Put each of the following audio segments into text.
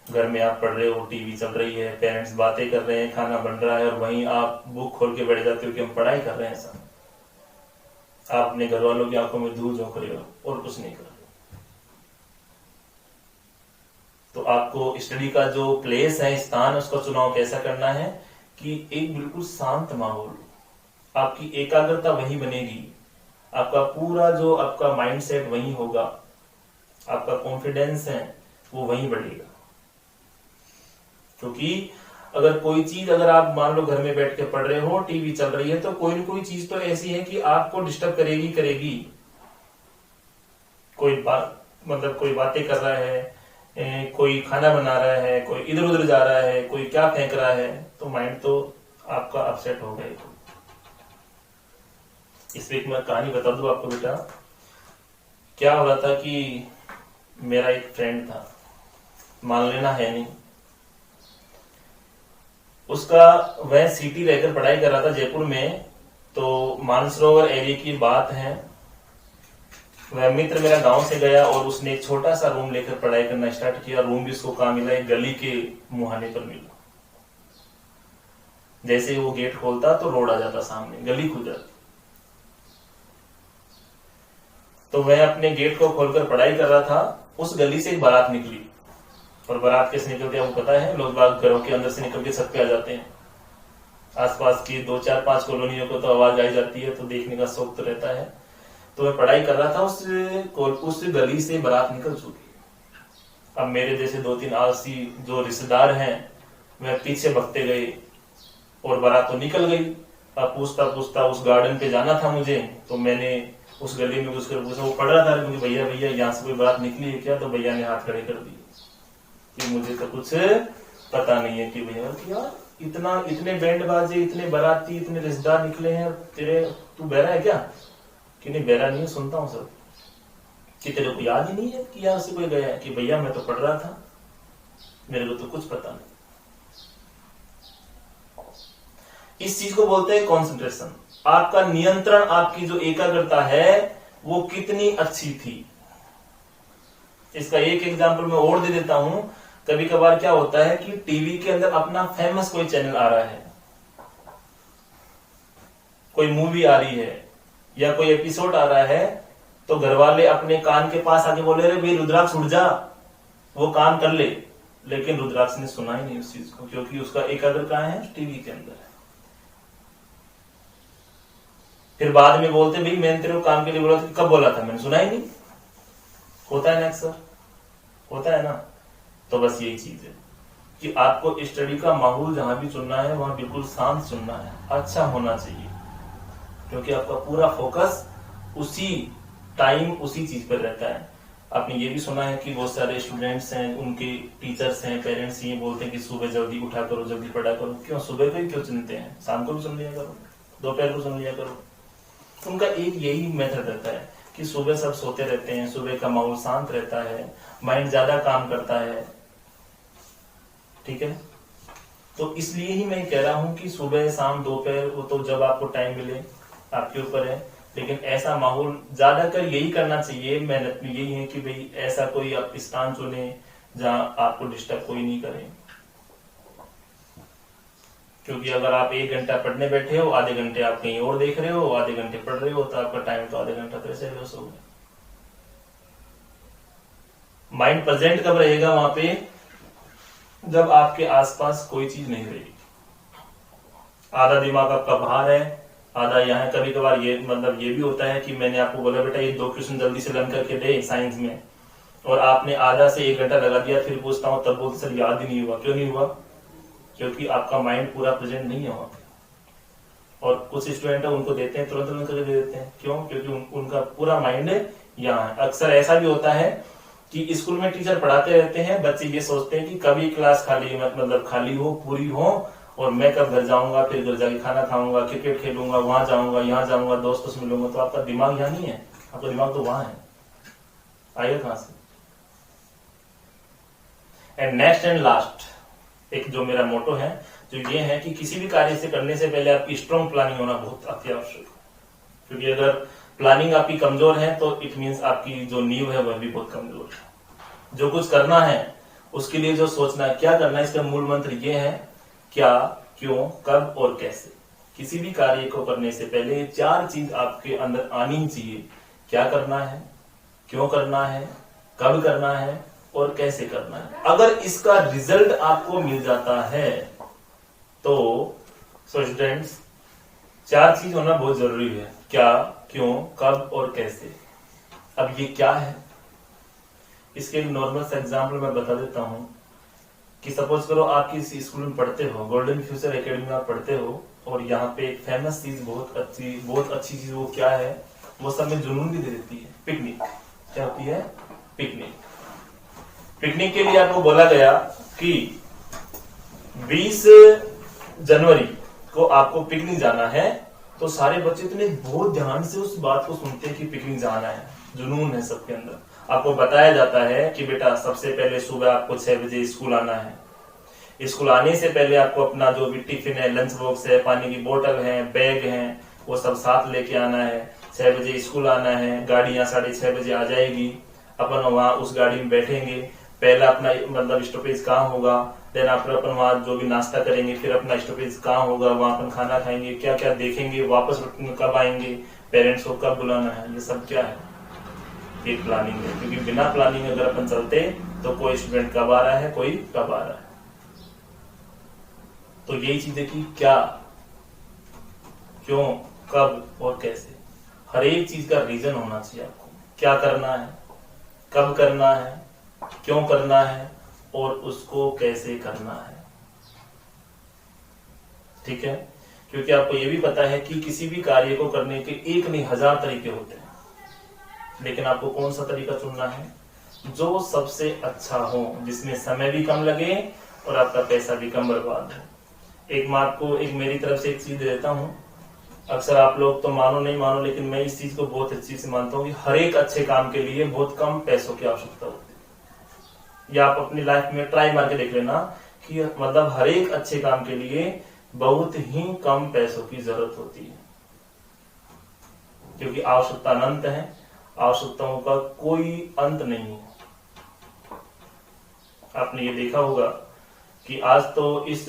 घर में आप पढ़ रहे हो, टीवी चल रही है, पेरेंट्स बातें कर रहे हैं, खाना बन रहा है, और वहीं आप बुक खोल के बैठ जाते हो कि हम पढ़ाई कर रहे हैं। ऐसा आप अपने घर वालों की आंखों में धूल झोंक रहे हो और कुछ नहीं कर रहे हो। तो आपको स्टडी का जो प्लेस है, स्थान, उसका चुनाव कैसा करना है कि एक बिल्कुल शांत माहौल, आपकी एकाग्रता वहीं बनेगी, आपका पूरा जो आपका माइंडसेट वहीं होगा, आपका कॉन्फिडेंस है वो वहीं बढ़ेगा। क्योंकि अगर कोई चीज, अगर आप मान लो घर में बैठ के पढ़ रहे हो, टीवी चल रही है, तो कोई ना कोई चीज तो ऐसी है कि आपको डिस्टर्ब करेगी करेगी। कोई बात, मतलब कोई बातें कर रहा है, कोई खाना बना रहा है, कोई इधर उधर जा रहा है, कोई क्या फेंक रहा है, तो माइंड तो आपका अपसेट हो गया। तो इस वीक मैं कहानी बता दूं आपको बेटा। क्या हो रहा था कि मेरा एक फ्रेंड था, मान लेना है नहीं, उसका वह सिटी रहकर पढ़ाई कर रहा था जयपुर में। तो मानसरोवर एरिया की बात है, वह मित्र मेरा गांव से गया और उसने एक छोटा सा रूम लेकर पढ़ाई करना स्टार्ट किया। रूम भी उसको कहाँ मिला, एक गली के मुहाने पर मिला। जैसे ही वो गेट खोलता तो रोड आ जाता सामने, गली खुल जाती। तो वह अपने गेट को खोलकर पढ़ाई कर रहा था, उस गली से एक बारात निकली। और बारात कैसे निकलती है आपको पता है, लोग बाग घरों के अंदर से निकल के छत पे आ जाते हैं। आसपास की 2 4 5 कॉलोनियों को तो आवाज आई जाती है, तो देखने का शौक तो रहता है। तो मैं पढ़ाई कर रहा था, उस गली से बारात निकल चुकी। अब मेरे जैसे 2 3 आलसी जो रिश्तेदार हैं वह पीछे भगते गए और बारात तो निकल गई। अब पूछता पूछता उस गार्डन पे जाना था मुझे, तो मैंने उस गली में घुसकर पूछा, वो पढ़ रहा था, मुझे भैया भैया यहाँ से कोई बारात निकली है क्या? तो भैया ने हाथ खड़े कर दिए कि मुझे तो कुछ पता नहीं है। कि भैया यार इतने बैंड बाजे, इतने बाराती, इतने रिश्तेदार निकले हैं, तेरे तू बहरा है क्या? कि नहीं बहरा नहीं है, सुनता हूँ सब। कि तेरे को याद ही नहीं है कि यहाँ से कोई गया है? कि भैया मैं तो पढ़ रहा था, मेरे को तो कुछ पता नहीं। इस चीज को बोलते हैं कॉन्सेंट्रेशन। आपका नियंत्रण, आपकी जो एकाग्रता है वो कितनी अच्छी थी। इसका एक एग्जांपल मैं और दे देता हूं। कभी कभार क्या होता है कि टीवी के अंदर अपना फेमस कोई चैनल आ रहा है, कोई मूवी आ रही है या कोई एपिसोड आ रहा है, तो घर वाले अपने कान के पास आके बोले, अरे भाई रुद्राक्ष उठ जा, वो काम कर ले। लेकिन रुद्राक्ष ने सुना ही नहीं उस चीज को, क्योंकि उसका एकाग्र कहां है? टीवी के अंदर है। फिर बाद में बोलते, भाई मैंने तेरे को काम के लिए बोला था, कब बोला था? मैंने सुना ही नहीं। होता है ना अक्सर, होता है ना। तो बस यही चीज है कि आपको स्टडी का माहौल जहां भी चुनना है वहां बिल्कुल शांत चुनना है, अच्छा होना चाहिए। क्योंकि आपका पूरा फोकस उसी टाइम उसी चीज पर रहता है। आपने ये भी सुना है कि बहुत सारे स्टूडेंट्स हैं, उनके टीचर्स हैं, पेरेंट्स ये बोलते हैं कि सुबह जल्दी उठा करो, जल्दी पढ़ा करो। क्यों सुबह को ही क्यों चुनते हैं? शाम को भी सुन लिया करो, दोपहर को सुन लिया करो। उनका एक यही मेथड रहता है कि सुबह सब सोते रहते हैं, सुबह का माहौल शांत रहता है, माइंड ज्यादा काम करता है। ठीक है, तो इसलिए ही मैं कह रहा हूं कि सुबह शाम दोपहर, वो तो जब आपको टाइम मिले आपके ऊपर है। लेकिन ऐसा माहौल ज्यादातर यही करना चाहिए। मेहनत में यही है कि भाई ऐसा कोई आप स्थान चुने जहां आपको डिस्टर्ब कोई नहीं करे। क्योंकि अगर आप 1 घंटा पढ़ने बैठे हो, आधे घंटे आप कहीं और देख रहे हो, आधे घंटे पढ़ रहे हो, तो आपका टाइम तो आधे घंटा तो ऐसे लॉस हो गया। माइंड प्रेजेंट कब रहेगा वहां पे? जब आपके आसपास कोई चीज नहीं रहेगी। आधा दिमाग आपका बाहर है, आधा यहाँ। कभी कभार ये मतलब ये भी होता है कि मैंने आपको बोला बेटा ये 2 क्वेश्चन जल्दी से लर्न करके दे साइंस में, और आपने आधा से 1 घंटा लगा दिया, फिर पूछता हूँ तब बोलते सर याद ही नहीं हुआ। क्यों नहीं हुआ? क्योंकि आपका माइंड पूरा प्रेजेंट नहीं है वहां पे। और कुछ स्टूडेंट है उनको देते हैं तुरंत तुरंत करके दे देते हैं। क्यों? क्योंकि उनका पूरा माइंड यहाँ है। अक्सर ऐसा भी होता है कि स्कूल में टीचर पढ़ाते रहते हैं, बच्चे ये सोचते हैं कि कभी क्लास खाली, मतलब खाली हो, पूरी हो, और मैं कब घर जाऊंगा, फिर घर जाके खाना खाऊंगा, क्रिकेट खेलूंगा, वहां जाऊंगा, यहाँ जाऊंगा, दोस्तों से मिलूंगा। तो आपका दिमाग यहाँ नहीं है, आपका दिमाग तो वहां है। आइए कहां से? एंड नेक्स्ट एंड लास्ट एक जो मेरा मोटो है, जो ये है कि किसी भी कार्य से करने से पहले आपकी स्ट्रॉन्ग प्लानिंग होना बहुत अत्यावश्यक है। क्योंकि अगर प्लानिंग आपकी कमजोर है तो इट मीन्स आपकी जो नींव है वह भी बहुत कमजोर है। जो कुछ करना है उसके लिए जो सोचना है, क्या करना है, इसका मूल मंत्र ये है, क्या, क्यों, कब और कैसे। किसी भी कार्य को करने से पहले ये 4 चीज आपके अंदर आनी चाहिए। क्या करना है, क्यों करना है, कब करना है और कैसे करना है। अगर इसका रिजल्ट आपको मिल जाता है तो स्टूडेंट्स 4 चीज होना बहुत जरूरी है। क्या, क्यों, कब और कैसे। अब ये क्या है, इसके एक नॉर्मल सा एग्जाम्पल मैं बता देता हूं कि सपोज करो आप किसी स्कूल में पढ़ते हो, गोल्डन फ्यूचर एकेडमी में आप पढ़ते हो, और यहाँ पे एक फेमस चीज, बहुत अच्छी चीज वो क्या है, वो सब में जुनून भी दे देती है, पिकनिक। क्या होती है, पिकनिक। पिकनिक के लिए आपको बोला गया कि 20 जनवरी को आपको पिकनिक जाना है, तो सारे बच्चे इतने बहुत ध्यान से उस बात को सुनते हैं कि पिकनिक जाना है, जुनून है सबके अंदर। आपको बताया जाता है कि बेटा सबसे पहले सुबह आपको 6 बजे स्कूल आना है। स्कूल आने से पहले आपको अपना जो भी टिफिन है, लंच बॉक्स है, पानी की बोतल है, बैग है, वो सब साथ लेके आना है। 6 बजे स्कूल आना है, गाड़ियां 6:30 बजे आ जाएगी, अपन वहां उस गाड़ी में बैठेंगे। पहला अपना मतलब स्टॉपेज कहाँ होगा, देन आफ्टर अपन वहां जो भी नाश्ता करेंगे, फिर अपना स्टॉपेज कहाँ होगा, वहां अपन खाना खाएंगे, क्या क्या देखेंगे, वापस कब आएंगे, पेरेंट्स को कब बुलाना है, ये सब क्या है, एक प्लानिंग है। क्योंकि बिना प्लानिंग अगर अपन चलते तो कोई स्टूडेंट कब आ रहा है, कोई कब आ रहा है। तो यही चीज है कि क्या, क्यों, कब और कैसे। हर एक चीज का रीजन होना चाहिए आपको। क्या करना है, कब करना है, क्यों करना है और उसको कैसे करना है। ठीक है, क्योंकि आपको यह भी पता है कि किसी भी कार्य को करने के एक नहीं 1000 तरीके होते हैं, लेकिन आपको कौन सा तरीका चुनना है, जो सबसे अच्छा हो, जिसमें समय भी कम लगे और आपका पैसा भी कम बर्बाद हो। एक मैं आपको एक मेरी तरफ से एक चीज देता हूं। अक्सर आप लोग तो मानो नहीं मानो, लेकिन मैं इस चीज को बहुत अच्छी से मानता हूं कि हर एक अच्छे काम के लिए बहुत कम पैसों की आवश्यकता होती है। या आप अपनी लाइफ में ट्राई मार के देख लेना कि मतलब हर एक अच्छे काम के लिए बहुत ही कम पैसों की जरूरत होती है, क्योंकि आवश्यकता अनंत है, आवश्यकताओं का कोई अंत नहीं है। आपने ये देखा होगा कि आज तो इस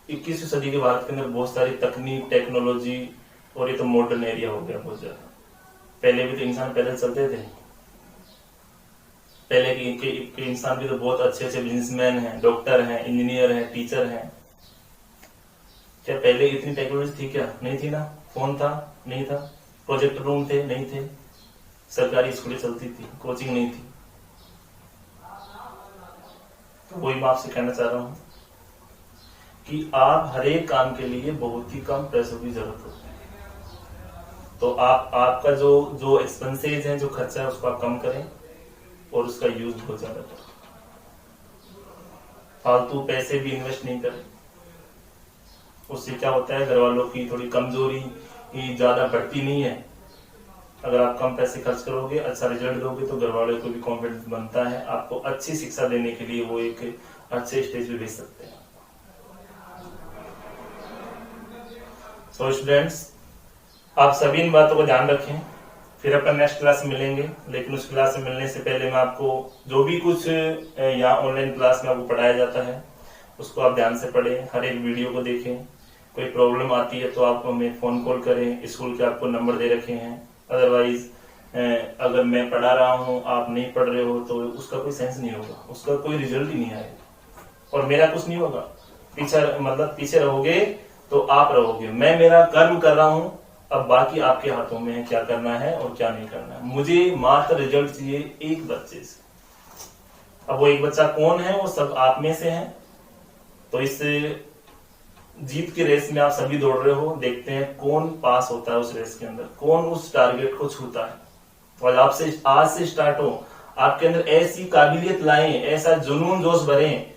21वीं सदी के भारत के अंदर बहुत सारी तकनीक, टेक्नोलॉजी, और ये तो मॉडर्न एरिया हो गया बहुत ज्यादा। पहले भी तो इंसान पैदल चलते थे, पहले के इंसान भी तो बहुत अच्छे अच्छे बिजनेसमैन हैं, डॉक्टर हैं, इंजीनियर हैं, टीचर हैं। क्या पहले इतनी टेक्नोलॉजी थी क्या? नहीं थी ना। फोन था? नहीं था। प्रोजेक्ट रूम थे? नहीं थे। सरकारी स्कूलें चलती थी, कोचिंग नहीं थी। तो वही मैं आपसे कहना चाह रहा हूं कि आप हर एक काम के लिए बहुत ही कम पैसों की जरूरत होती है। तो आपका जो एक्सपेंसेज है, जो खर्चा है, उसको आप कम करें और उसका यूज बहुत ज्यादा करें। फालतू पैसे भी इन्वेस्ट नहीं करें। उससे क्या होता है, घर वालों की थोड़ी कमजोरी ज्यादा बढ़ती नहीं है। अगर आप कम पैसे खर्च करोगे, अच्छा रिजल्ट दोगे, तो घर वालों को भी कॉन्फिडेंस बनता है, आपको अच्छी शिक्षा देने के लिए वो एक अच्छे स्टेज पे भेज सकते हैं। तो स्टूडेंट्स, आप सभी इन बातों को ध्यान रखें। फिर अपन नेक्स्ट क्लास में मिलेंगे, लेकिन उस क्लास में मिलने से पहले मैं आपको जो भी कुछ यहाँ ऑनलाइन क्लास में आपको पढ़ाया जाता है उसको आप ध्यान से पढ़ें, हर एक वीडियो को देखें। कोई प्रॉब्लम आती है तो आप हमें फोन कॉल करें, स्कूल के आपको नंबर दे रखे हैं। अदरवाइज अगर मैं पढ़ा रहा हूँ, आप नहीं पढ़ रहे हो, तो उसका कोई सेंस नहीं होगा, उसका कोई रिजल्ट ही नहीं आएगा और मेरा कुछ नहीं होगा। पीछे रहोगे तो आप रहोगे। मैं मेरा कर्म कर रहा हूँ, अब बाकी आपके हाथों में है क्या करना है और क्या नहीं करना है। मुझे मात्र रिजल्ट चाहिए एक बच्चे से। अब वो एक बच्चा कौन है? वो सब आप में से है। तो इस जीत की रेस में आप सभी दौड़ रहे हो, देखते हैं कौन पास होता है उस रेस के अंदर, कौन उस टारगेट को छूता है। और आपसे आज से स्टार्ट हो, आपके अंदर ऐसी काबिलियत लाएं, ऐसा जुनून जोश भरें।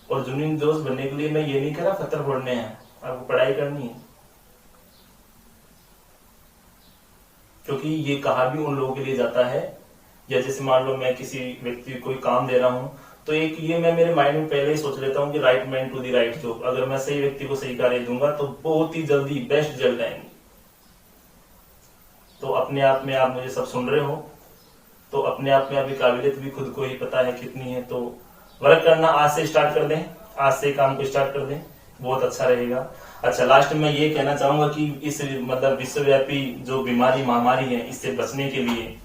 और जुनून जोश भरने के लिए मैं ये नहीं कह रहा पत्थर फोड़ने हैं, आपको पढ़ाई करनी है। क्योंकि ये कहा भी उन लोगों के लिए जाता है, या जैसे मान लो मैं किसी व्यक्ति को कोई काम दे रहा हूं, तो एक ये मैं मेरे माइंड में पहले ही सोच लेता हूं कि right man to the right job. अगर मैं सही व्यक्ति को सही कार्य दूंगा तो बहुत ही जल्दी बेस्ट रिजल्ट आएंगे। तो अपने आप में आप मुझे सब सुन रहे हो, तो अपने आप में आपकी काबिलियत भी खुद को ही पता है कितनी है। तो वर्क करना आज से स्टार्ट कर दें, आज से काम को स्टार्ट कर दें, बहुत अच्छा रहेगा। अच्छा, लास्ट में ये कहना चाहूंगा कि इस मतलब विश्वव्यापी जो बीमारी महामारी है, इससे बचने के लिए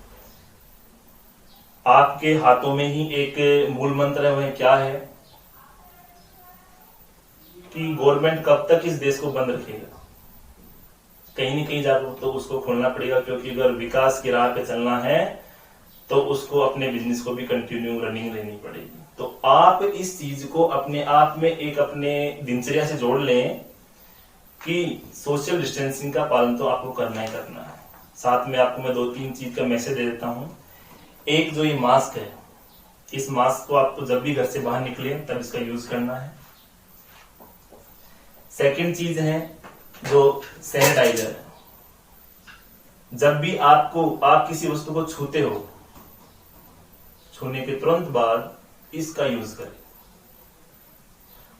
आपके हाथों में ही एक मूल मंत्र है। वह क्या है कि गवर्नमेंट कब तक इस देश को बंद रखेगा, कहीं न कहीं जाकर तो उसको खोलना पड़ेगा, क्योंकि अगर विकास की राह पे चलना है तो उसको अपने बिजनेस को भी कंटिन्यू रनिंग लेनी पड़ेगी। तो आप इस चीज को अपने आप में एक अपने दिनचर्या से जोड़ लें कि सोशल डिस्टेंसिंग का पालन तो आपको करना ही करना है। साथ में आपको मैं 2-3 चीज का मैसेज दे देता हूं। एक जो ये मास्क है, इस मास्क को आपको जब भी घर से बाहर निकले तब इसका यूज करना है। सेकंड चीज है जो सैनिटाइजर है, जब भी आप किसी वस्तु को छूते हो, छूने के तुरंत बाद इसका यूज करें।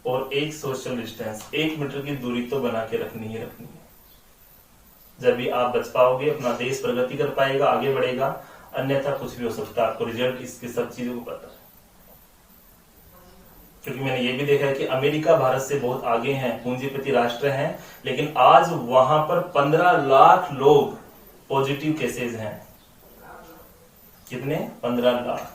और एक सोशल डिस्टेंस, 1 मीटर की दूरी तो बना के रखनी ही रखनी है। जब भी आप बच पाओगे, अपना देश प्रगति कर पाएगा, आगे बढ़ेगा, अन्यथा कुछ भी हो सकता है। आपको रिजल्ट इसकी सब चीजों को पता है, क्योंकि मैंने ये भी देखा है कि अमेरिका भारत से बहुत आगे हैं, पूंजीपति राष्ट्र हैं, लेकिन आज वहां पर 15 लाख लोग पॉजिटिव केसेस हैं। कितने? 15 लाख,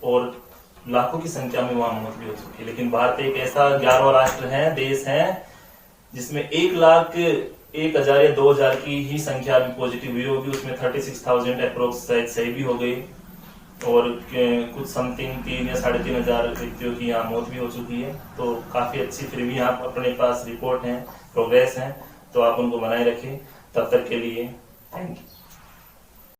और लाखों की संख्या में वहां मौत भी हो चुकी है। लेकिन भारत एक ऐसा 11वां राष्ट्र है, देश है, जिसमें 1 लाख 1,000 या 2,000 की ही संख्या अभी पॉजिटिव हुई होगी। उसमें 36,000 अप्रोक्स शायद सही भी हो गई, और कुछ समथिंग 3 या 3,500 व्यक्तियों की यहाँ मौत भी हो चुकी है। तो काफी अच्छी, फिर भी आप अपने पास रिपोर्ट है, प्रोग्रेस है, तो आप उनको बनाए रखें। तब तक के लिए थैंक यू।